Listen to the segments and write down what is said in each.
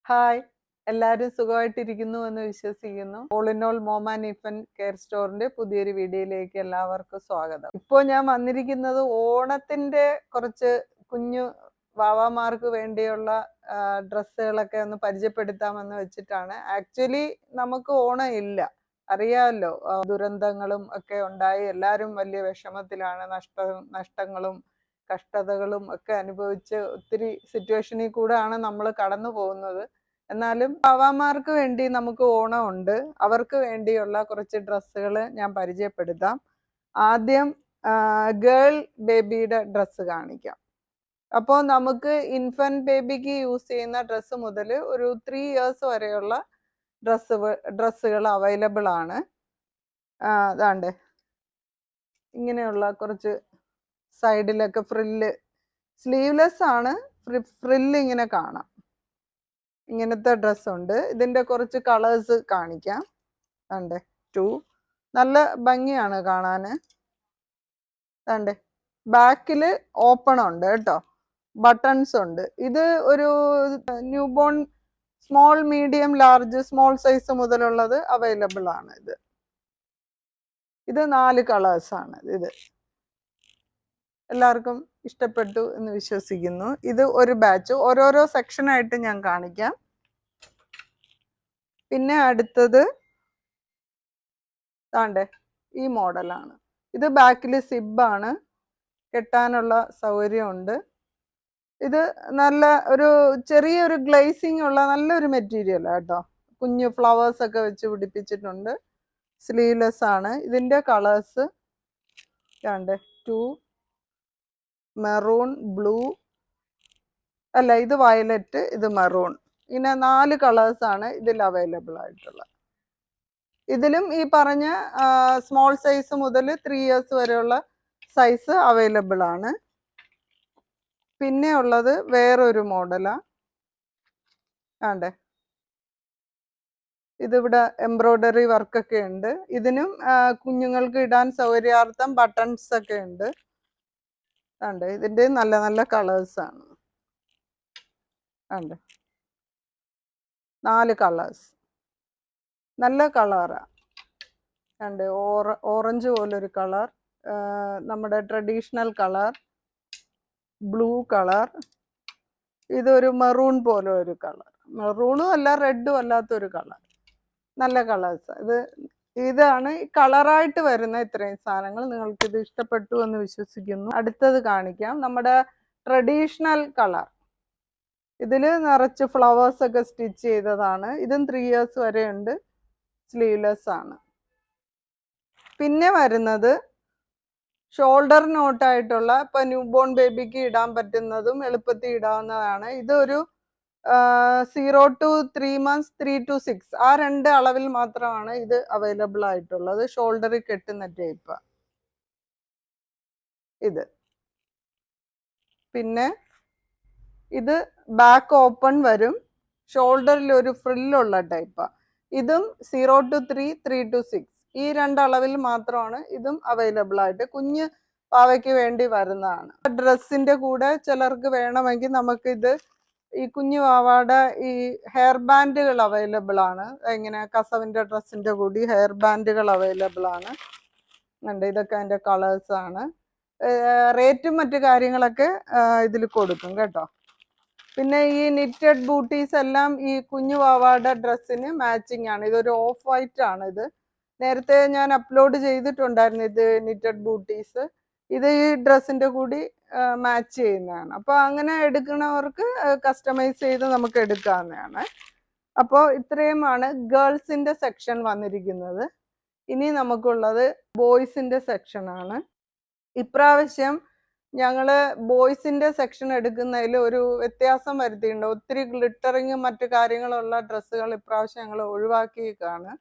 Hi, എല്ലാവരും സുഖമായിട്ടിരിക്കുന്നു എന്ന് വിശ്വസിക്കുന്നു. All in all mom and infant care സ്റ്റോറിന്റെ പുതിയൊരു വീഡിയോയിലേക്ക് എല്ലാവർക്കും സ്വാഗതം. ഇപ്പോൾ ഞാൻ വന്നിരിക്കുന്നത് ഓണത്തിന്റെ കുറച്ച് കുഞ്ഞു വാവാമാർക്ക് വേണ്ടിയുള്ള ഡ്രസ്സുകളൊക്കെ ഒന്ന് പരിചയപ്പെടുത്താമെന്ന് വെച്ചിട്ടാണ്. ആക്ച്വലി നമുക്ക് ഓണം ഇല്ല, അറിയാമല്ലോ. ദുരന്തങ്ങളും ഒക്കെ ഉണ്ടായി എല്ലാവരും വലിയ വിഷമത്തിലാണ്. നഷ്ടങ്ങളും കഷ്ടതകളും ഒക്കെ അനുഭവിച്ച് ഒത്തിരി സിറ്റുവേഷനിൽ കൂടെയാണ് നമ്മൾ കടന്നു പോകുന്നത്. എന്നാലും പാവാമാർക്ക് വേണ്ടി നമുക്ക് ഓണം ഉണ്ട്. അവർക്ക് വേണ്ടിയുള്ള കുറച്ച് ഡ്രസ്സുകൾ ഞാൻ പരിചയപ്പെടുത്താം. ആദ്യം ഗേൾ ബേബിയുടെ ഡ്രസ്സ് കാണിക്കാം. അപ്പോൾ നമുക്ക് ഇൻഫന്റ് ബേബിക്ക് യൂസ് ചെയ്യുന്ന ഡ്രസ്സ് മുതൽ ഒരു 3 years വരെയുള്ള ഡ്രസ്സുകൾ അവൈലബിൾ ആണ്. അതാണ്ട് ഇങ്ങനെയുള്ള കുറച്ച് സൈഡിലൊക്കെ ഫ്രില്ല്, സ്ലീവ്ലെസ് ആണ്, ഫ്രില്ല് ഇങ്ങനെ കാണാം. ഇങ്ങനത്തെ ഡ്രസ്സുണ്ട്. ഇതിൻ്റെ കുറച്ച് കളേഴ്സ് കാണിക്കാം. കണ്ടേ, 2 നല്ല ഭംഗിയാണ് കാണാൻ. കണ്ടേ, ബാക്കിൽ ഓപ്പൺ ഉണ്ട് കേട്ടോ, ബട്ടൺസ് ഉണ്ട്. ഇത് ഒരു newborn small, medium, large, small size മുതലുള്ളത് അവൈലബിൾ ആണ്. ഇത് 4 കളേഴ്സാണ്. ഇത് എല്ലാവർക്കും ഇഷ്ടപ്പെട്ടു എന്ന് വിശ്വസിക്കുന്നു. ഇത് ഒരു ബാച്ച്, ഓരോരോ സെക്ഷനായിട്ട് ഞാൻ കാണിക്കാം. പിന്നെ അടുത്തത് താണ്ടേ ഈ മോഡലാണ്. ഇത് ബാക്കിൽ സിബാണ്, കെട്ടാനുള്ള സൗകര്യമുണ്ട്. ഇത് നല്ല ഒരു ചെറിയൊരു ഗ്ലേസിങ് ഉള്ള നല്ലൊരു മെറ്റീരിയലാണ് കേട്ടോ. കുഞ്ഞു ഫ്ലവേഴ്സ് ഒക്കെ വെച്ച് പിടിപ്പിച്ചിട്ടുണ്ട്. സ്ലീവ്ലെസ് ആണ്. ഇതിൻ്റെ കളേഴ്സ് താണ്ടേ 2 മെറൂൺ, ബ്ലൂ, അല്ല ഇത് വയലറ്റ്, ഇത് മെറൂൺ. ഇങ്ങനെ 4 കളേഴ്സാണ് ഇതിൽ അവൈലബിൾ ആയിട്ടുള്ളത്. ഇതിലും ഈ പറഞ്ഞ സ്മോൾ സൈസ് മുതൽ 3 years വരെയുള്ള സൈസ് അവൈലബിൾ ആണ്. പിന്നെ ഉള്ളത് വേറൊരു മോഡലാണ്. ആണ്ടേ, ഇതിവിടെ എംബ്രോയ്ഡറി വർക്കൊക്കെ ഉണ്ട്. ഇതിനും കുഞ്ഞുങ്ങൾക്ക് ഇടാൻ സൗകര്യാർത്ഥം ബട്ടൺസ് ഒക്കെ ഉണ്ട്. ആണ്ടേ, ഇതിൻ്റെ നല്ല നല്ല കളേഴ്സാണ്. ആണ്ടേ, 4 കളേഴ്സ്, നല്ല കളറാണ്. കണ്ട് ഓറഞ്ച് പോലൊരു കളർ, നമ്മുടെ ട്രഡീഷണൽ കളർ, ബ്ലൂ കളർ, ഇതൊരു മെറൂൺ പോലെ ഒരു കളർ, മെറൂണും അല്ല റെഡും അല്ലാത്തൊരു കളർ. നല്ല കളേഴ്സ്. ഇതാണ് കളറായിട്ട് വരുന്ന ഇത്രയും സാധനങ്ങൾ. നിങ്ങൾക്കിത് ഇഷ്ടപ്പെട്ടു എന്ന് വിശ്വസിക്കുന്നു. അടുത്തത് കാണിക്കാം, നമ്മുടെ ട്രഡീഷണൽ കളർ. ഇതിൽ നിറച്ച് ഫ്ലവേഴ്സ് ഒക്കെ സ്റ്റിച്ച് ചെയ്തതാണ്. ഇതും 3 years വരെ ഉണ്ട്. സ്ലീവ്ലെസ് ആണ്. പിന്നെ വരുന്നത് ഷോൾഡർ നോട്ടായിട്ടുള്ള, ഇപ്പൊ ന്യൂ ബോൺ ബേബിക്ക് ഇടാൻ പറ്റുന്നതും എളുപ്പത്തിൽ ഇടാവുന്നതാണ്. ഇതൊരു 0 to 3 months, 3 to 6 ആ 2 അളവിൽ മാത്രമാണ് ഇത് അവൈലബിൾ ആയിട്ടുള്ളത്. ഷോൾഡറിൽ കെട്ടുന്ന ടൈപ്പ് ഇത്. പിന്നെ ഇത് ബാക്ക് ഓപ്പൺ വരും, ഷോൾഡറിൽ ഒരു ഫ്രില്ലുള്ള ടൈപ്പാണ്. ഇതും 0 to 3, 3 to 6 ഈ 2 അളവിൽ മാത്രമാണ് ഇതും അവൈലബിൾ ആയിട്ട് കുഞ്ഞ് പാവയ്ക്ക് വേണ്ടി വരുന്നതാണ്. ഡ്രസ്സിന്റെ കൂടെ ചിലർക്ക് വേണമെങ്കിൽ നമുക്കിത് ഈ കുഞ്ഞു പാവാടെ ഈ ഹെയർ ബാൻഡുകൾ അവൈലബിൾ ആണ്. ഇങ്ങനെ കസവിന്റെ ഡ്രസ്സിന്റെ കൂടി ഹെയർ ബാൻഡുകൾ അവൈലബിൾ ആണ്. ഇതൊക്കെ അതിന്റെ കളേഴ്സ് ആണ്. റേറ്റും മറ്റു കാര്യങ്ങളൊക്കെ ഇതിൽ കൊടുക്കും കേട്ടോ. പിന്നെ ഈ നിറ്റഡ് ബൂട്ടീസ് എല്ലാം ഈ കുഞ്ഞു പാവാടെ ഡ്രസ്സിന് മാച്ചിങ് ആണ്. ഇതൊരു ഓഫ് വൈറ്റ് ആണ്. ഇത് നേരത്തെ ഞാൻ അപ്ലോഡ് ചെയ്തിട്ടുണ്ടായിരുന്നു, ഇത് നിറ്റഡ് ബൂട്ടീസ്. ഇത് ഈ ഡ്രസ്സിന്റെ കൂടി മാച്ച് ചെയ്യുന്നതാണ്. അപ്പോൾ അങ്ങനെ എടുക്കുന്നവർക്ക് കസ്റ്റമൈസ് ചെയ്ത് നമുക്ക് എടുക്കാവുന്നതാണ്. അപ്പോൾ ഇത്രയുമാണ് ഗേൾസിന്റെ സെക്ഷൻ വന്നിരിക്കുന്നത്. ഇനി നമുക്കുള്ളത് ബോയ്സിന്റെ സെക്ഷനാണ്. ഇപ്രാവശ്യം ഞങ്ങൾ ബോയ്സിന്റെ സെക്ഷൻ എടുക്കുന്നതിൽ ഒരു വ്യത്യാസം വരുത്തിയിട്ടുണ്ട്. ഒത്തിരി ഗ്ലിറ്ററിങ്ങും മറ്റു കാര്യങ്ങളുള്ള ഡ്രസ്സുകൾ ഇപ്രാവശ്യം ഞങ്ങൾ ഒഴിവാക്കിയേക്കാണ്.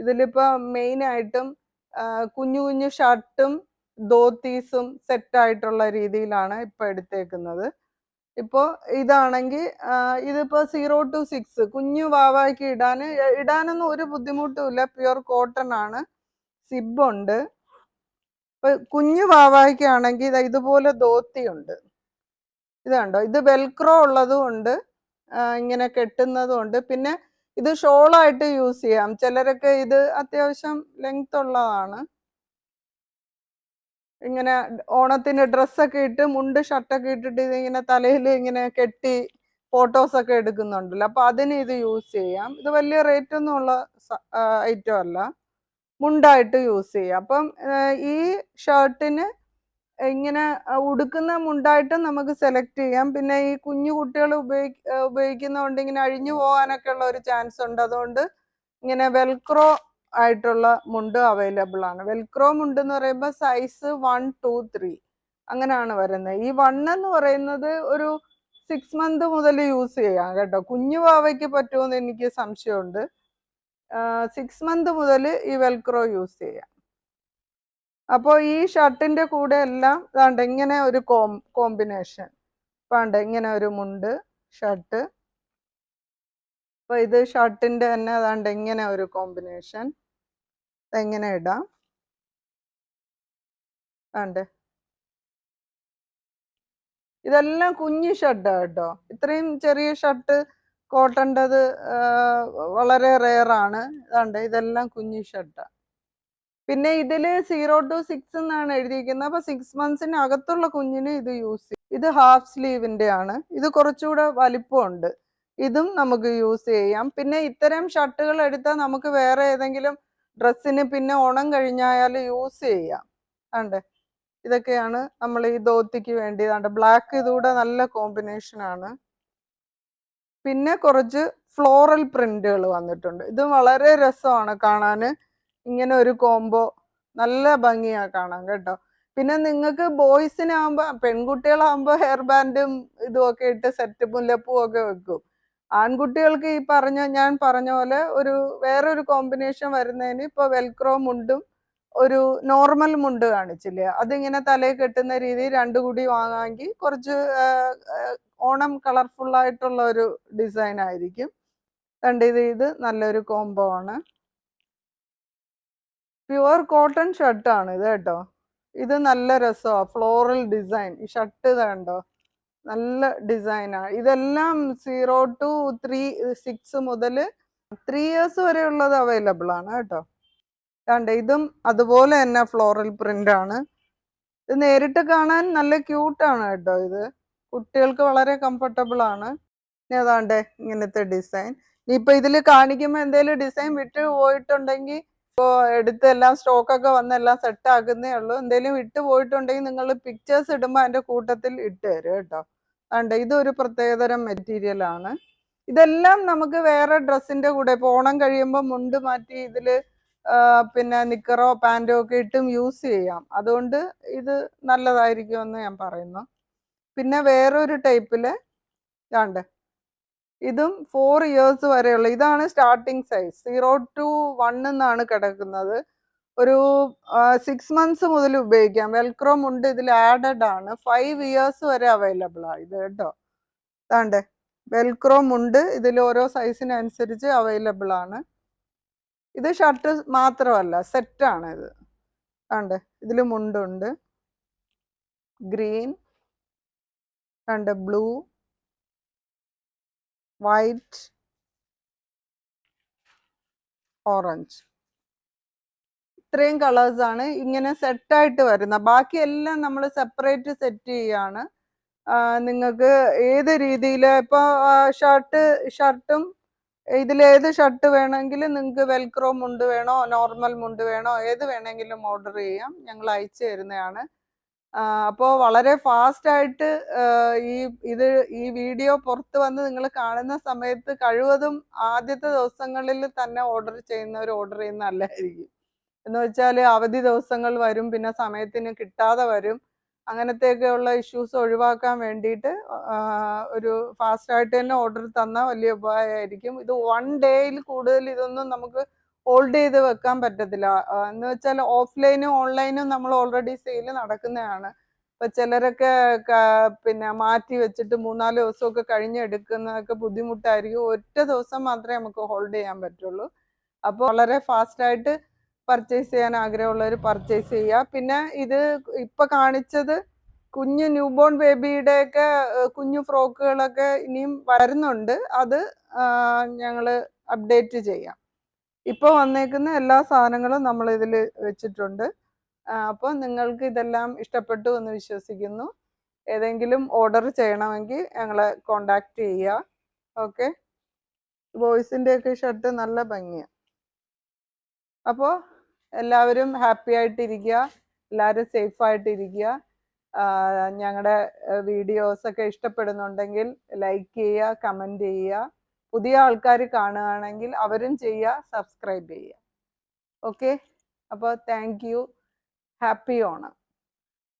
ഇതിലിപ്പോൾ മെയിനായിട്ടും കുഞ്ഞു കുഞ്ഞു ഷർട്ടും ധോത്തീസും സെറ്റായിട്ടുള്ള രീതിയിലാണ് ഇപ്പോൾ എടുത്തേക്കുന്നത്. ഇപ്പോൾ ഇതാണെങ്കിൽ ഇതിപ്പോൾ 0 to 6 കുഞ്ഞു വാവായ്ക്ക് ഇടാനൊന്നും ഒരു ബുദ്ധിമുട്ടുമില്ല. പ്യുവർ കോട്ടൺ ആണ്. സിബുണ്ട്. കുഞ്ഞു വാവായ്ക്കാണെങ്കിൽ ഇതുപോലെ ധോത്തിയുണ്ട്. ഇത് കണ്ടോ, ഇത് വെൽക്രോ ഉള്ളതും ഉണ്ട്, ഇങ്ങനെ കെട്ടുന്നതുകൊണ്ട്. പിന്നെ ഇത് ഷോളായിട്ട് യൂസ് ചെയ്യാം. ചിലരൊക്കെ ഇത് അത്യാവശ്യം ലെങ്ത് ഉള്ളതാണ്. ഇങ്ങനെ ഓണത്തിന് ഡ്രസ്സൊക്കെ ഇട്ട് മുണ്ട് ഷർട്ടൊക്കെ ഇട്ടിട്ട് ഇതിങ്ങനെ തലയിൽ ഇങ്ങനെ കെട്ടി ഫോട്ടോസൊക്കെ എടുക്കുന്നുണ്ടല്ലോ. അപ്പൊ അതിന് ഇത് യൂസ് ചെയ്യാം. ഇത് വലിയ റേറ്റ് ഒന്നും ഉള്ള ഐറ്റം അല്ല. മുണ്ടായിട്ട് യൂസ് ചെയ്യാം. അപ്പം ഈ ഷർട്ടിന് ഇങ്ങനെ ഉടുക്കുന്ന മുണ്ടായിട്ടും നമുക്ക് സെലക്ട് ചെയ്യാം. പിന്നെ ഈ കുഞ്ഞു കുട്ടികൾ ഉപയോഗിക്കുന്നതുകൊണ്ട് ഇങ്ങനെ അഴിഞ്ഞു പോകാനൊക്കെ ഉള്ള ഒരു ചാൻസ് ഉണ്ട്. അതുകൊണ്ട് ഇങ്ങനെ വെൽക്രോ ആയിട്ടുള്ള മുണ്ട് അവൈലബിൾ ആണ്. വെൽക്രോ മുണ്ട് എന്ന് പറയുമ്പോൾ സൈസ് 1, 2, 3 അങ്ങനെയാണ് വരുന്നത്. ഈ 1 എന്ന് പറയുന്നത് ഒരു 6 മന്ത് മുതൽ യൂസ് ചെയ്യാം കേട്ടോ. കുഞ്ഞു വാവയ്ക്ക് പറ്റുമെന്ന് എനിക്ക് സംശയമുണ്ട്. 6 മന്ത് മുതൽ ഈ വെൽക്രോ യൂസ് ചെയ്യാം. അപ്പോൾ ഈ ഷർട്ടിന്റെ കൂടെ എല്ലാം ഇതാണ്ട് ഇങ്ങനെ ഒരു കോമ്പിനേഷൻ വേണ്ട, ഇങ്ങനെ ഒരു മുണ്ട് ഷർട്ട്. അപ്പൊ ഇത് ഷർട്ടിന്റെ തന്നെ അതാണ്ട് ഇങ്ങനെ ഒരു കോമ്പിനേഷൻ എങ്ങനെ ഇടാം. വേണ്ടേ, ഇതെല്ലാം കുഞ്ഞു ഷർട്ടാ കേട്ടോ. ഇത്രയും ചെറിയ ഷർട്ട് കോട്ടൻ്റെത് വളരെ റെയറാണ്. ഇതാണ്ട് ഇതെല്ലാം കുഞ്ഞു ഷർട്ടാ. പിന്നെ ഇതില് 0 to 6 എന്നാണ് എഴുതിയിരിക്കുന്നത്. അപ്പൊ 6 മന്ത്സിന് അകത്തുള്ള കുഞ്ഞിന് ഇത് യൂസ് ചെയ്യും. ഇത് ഹാഫ് സ്ലീവിന്റെ ആണ്. ഇത് കുറച്ചുകൂടെ വലിപ്പമുണ്ട്. ഇതും നമുക്ക് യൂസ് ചെയ്യാം. പിന്നെ ഇത്തരം ഷർട്ടുകൾ എടുത്താൽ നമുക്ക് വേറെ ഏതെങ്കിലും ഡ്രസ്സിന് പിന്നെ ഓണം കഴിഞ്ഞാൽ യൂസ് ചെയ്യാം. ആണ്ടേ, ഇതൊക്കെയാണ് നമ്മൾ ഈ ധോത്തിക്ക് വേണ്ടി. ബ്ലാക്ക് ഇതുകൂടെ നല്ല കോമ്പിനേഷൻ ആണ്. പിന്നെ കുറച്ച് ഫ്ലോറൽ പ്രിന്റുകൾ വന്നിട്ടുണ്ട്. ഇത് വളരെ രസമാണ് കാണാന്. ഇങ്ങനെ ഒരു കോംബോ നല്ല ഭംഗിയാ കാണാൻ കേട്ടോ. പിന്നെ നിങ്ങൾക്ക് ബോയ്സിനാകുമ്പോ, പെൺകുട്ടികളാകുമ്പോ ഹെയർ ബാൻഡും ഇതുമൊക്കെ ഇട്ട് സെറ്റ് മുല്ലപ്പൂവും ഒക്കെ വെക്കും. ആൺകുട്ടികൾക്ക് ഈ ഞാൻ പറഞ്ഞ പോലെ ഒരു വേറൊരു കോമ്പിനേഷൻ വരുന്നതിന് ഇപ്പൊ വെൽക്രോ മുണ്ടും ഒരു നോർമൽ മുണ്ട് കാണിച്ചില്ലേ, അതിങ്ങനെ തലയിൽ കെട്ടുന്ന രീതി രണ്ടു കൂടി വാങ്ങാമെങ്കിൽ കുറച്ച് ഓണം കളർഫുൾ ആയിട്ടുള്ള ഒരു ഡിസൈൻ ആയിരിക്കും. ഇത് നല്ലൊരു കോംബോ ആണ്. പ്യുവർ കോട്ടൺ ഷർട്ടാണ് ഇത് കേട്ടോ. ഇത് നല്ല രസമാണ്, ഫ്ലോറൽ ഡിസൈൻ. ഈ ഷർട്ട് കണ്ടോ, നല്ല ഡിസൈനാണ്. ഇതെല്ലാം 0 to 3, 6 മുതൽ 3 ഇയേഴ്സ് വരെ ഉള്ളത് അവൈലബിൾ ആണ് കേട്ടോ. ഇതും അതുപോലെ തന്നെ ഫ്ലോറൽ പ്രിന്റ് ആണ്. ഇത് നേരിട്ട് കാണാൻ നല്ല ക്യൂട്ടാണ് കേട്ടോ. ഇത് കുട്ടികൾക്ക് വളരെ കംഫർട്ടബിൾ ആണ്. ഏതാണ്ട് ഇങ്ങനത്തെ ഡിസൈൻ. ഇനിയിപ്പൊ ഇതിൽ കാണിക്കുമ്പോൾ എന്തെങ്കിലും ഡിസൈൻ വിട്ടു പോയിട്ടുണ്ടെങ്കിൽ ഇപ്പോൾ എടുത്ത് എല്ലാം സ്റ്റോക്കൊക്കെ വന്ന് എല്ലാം സെറ്റ് ആക്കുന്നേ ഉള്ളൂ. എന്തെങ്കിലും വിട്ടു പോയിട്ടുണ്ടെങ്കിൽ നിങ്ങൾ പിക്ചേഴ്സ് ഇടുമ്പോൾ അതിന്റെ കൂട്ടത്തിൽ ഇട്ട് തരും കേട്ടോ. ഇതൊരു പ്രത്യേകതരം മെറ്റീരിയൽ ആണ്. ഇതെല്ലാം നമുക്ക് വേറെ ഡ്രസ്സിന്റെ കൂടെ ഇപ്പോൾ ഓണം കഴിയുമ്പോൾ മുണ്ട് മാറ്റി ഇതില് പിന്നെ നിക്കറോ പാൻറ്റോ ഒക്കെ ഇട്ടും യൂസ് ചെയ്യാം. അതുകൊണ്ട് ഇത് നല്ലതായിരിക്കുമെന്ന് ഞാൻ പറയുന്നു. പിന്നെ വേറൊരു ടൈപ്പില് ഇതും 4 ഇയേഴ്സ് വരെയുള്ള, ഇതാണ് സ്റ്റാർട്ടിങ് സൈസ്. 0 to 1 എന്നാണ് കിടക്കുന്നത്. ഒരു 6 മന്ത്സ് മുതൽ ഉപയോഗിക്കാം. വെൽക്രോ മുണ്ട് ഇതിൽ ആഡഡ് ആണ്. 5 ഇയേഴ്സ് വരെ അവൈലബിൾ ആണ് ഇത് കേട്ടോ. വെൽക്രോ മുണ്ട് ഇതിൽ ഓരോ സൈസിനനുസരിച്ച് അവൈലബിൾ ആണ്. ഇത് ഷർട്ട് മാത്രമല്ല, സെറ്റാണ് ഇത്. ഇതിൽ മുണ്ടുണ്ട്, ഗ്രീൻ, ബ്ലൂ, വൈറ്റ്, ഓറഞ്ച്, ഇത്രയും കളേഴ്സ് ആണ് ഇങ്ങനെ സെറ്റായിട്ട് വരുന്ന. ബാക്കി എല്ലാം നമ്മൾ സെപ്പറേറ്റ് സെറ്റ് ചെയ്യാണ്. നിങ്ങൾക്ക് ഏത് രീതിയിൽ ഇപ്പോൾ ഷർട്ടും ഇതിലേത് ഷർട്ട് വേണമെങ്കിലും നിങ്ങൾക്ക് വെൽക്രോ മുണ്ട് വേണോ നോർമൽ മുണ്ട് വേണോ ഏത് വേണമെങ്കിലും ഓർഡർ ചെയ്യാം, ഞങ്ങൾ അയച്ചു തരുന്നതാണ്. അപ്പോൾ വളരെ ഫാസ്റ്റ് ആയിട്ട് ഈ വീഡിയോ പുറത്ത് വന്ന് നിങ്ങൾ കാണുന്ന സമയത്ത് കഴിവതും ആദ്യത്തെ ദിവസങ്ങളിൽ തന്നെ ഓർഡർ ചെയ്യുന്നവർ ഓർഡർ ചെയ്യുന്ന നല്ലതായിരിക്കും. എന്ന് വെച്ചാൽ അവധി ദിവസങ്ങൾ വരും, പിന്നെ സമയത്തിന് കിട്ടാതെ വരും. അങ്ങനത്തെയൊക്കെയുള്ള ഇഷ്യൂസ് ഒഴിവാക്കാൻ വേണ്ടിയിട്ട് ഒരു ഫാസ്റ്റായിട്ട് തന്നെ ഓർഡർ തന്നാൽ വലിയ ഉപകാരമായിരിക്കും. ഇത് 1 ഡേയിൽ കൂടുതൽ ഇതൊന്നും നമുക്ക് ഹോൾഡ് ചെയ്ത് വെക്കാൻ പറ്റത്തില്ല. എന്ന് വെച്ചാൽ ഓഫ്ലൈനും ഓൺലൈനും നമ്മൾ ഓൾറെഡി സെയിൽ നടക്കുന്നതാണ്. ഇപ്പൊ ചിലരൊക്കെ പിന്നെ മാറ്റി വെച്ചിട്ട് 3-4 ദിവസമൊക്കെ കഴിഞ്ഞെടുക്കുന്നതൊക്കെ ബുദ്ധിമുട്ടായിരിക്കും. ഒറ്റ ദിവസം മാത്രമേ നമുക്ക് ഹോൾഡ് ചെയ്യാൻ പറ്റുള്ളൂ. അപ്പോൾ വളരെ ഫാസ്റ്റായിട്ട് പർച്ചേസ് ചെയ്യാൻ ആഗ്രഹമുള്ളവർ പർച്ചേസ് ചെയ്യുക. പിന്നെ ഇത് ഇപ്പൊ കാണിച്ചത് കുഞ്ഞു ന്യൂബോൺ ബേബിയുടെയൊക്കെ കുഞ്ഞു ഫ്രോക്കുകളൊക്കെ ഇനിയും വരുന്നുണ്ട്. അത് ഞങ്ങൾ അപ്ഡേറ്റ് ചെയ്യാം. ഇപ്പോൾ വന്നേക്കുന്ന എല്ലാ സാധനങ്ങളും നമ്മൾ ഇതിൽ വെച്ചിട്ടുണ്ട്. അപ്പോൾ നിങ്ങൾക്ക് ഇതെല്ലാം ഇഷ്ടപ്പെട്ടു എന്ന് വിശ്വസിക്കുന്നു. ഏതെങ്കിലും ഓർഡർ ചെയ്യണമെങ്കിൽ ഞങ്ങളെ കോണ്ടാക്ട് ചെയ്യുക. ഓക്കെ. ബോയ്സിൻ്റെയൊക്കെ ഷർട്ട് നല്ല ഭംഗിയാണ്. അപ്പോൾ എല്ലാവരും ഹാപ്പി ആയിട്ടിരിക്കുക, എല്ലാവരും സേഫായിട്ടിരിക്കുക. ഞങ്ങളുടെ വീഡിയോസൊക്കെ ഇഷ്ടപ്പെടുന്നുണ്ടെങ്കിൽ ലൈക്ക് ചെയ്യുക, കമൻറ്റ് ചെയ്യുക. പുതിയ ആൾക്കാർ കാണുകയാണെങ്കിൽ അവരും ചെയ്യുക, സബ്സ്ക്രൈബ് ചെയ്യുക. ഓക്കെ. അപ്പോൾ താങ്ക് യു. ഹാപ്പി ഓണം.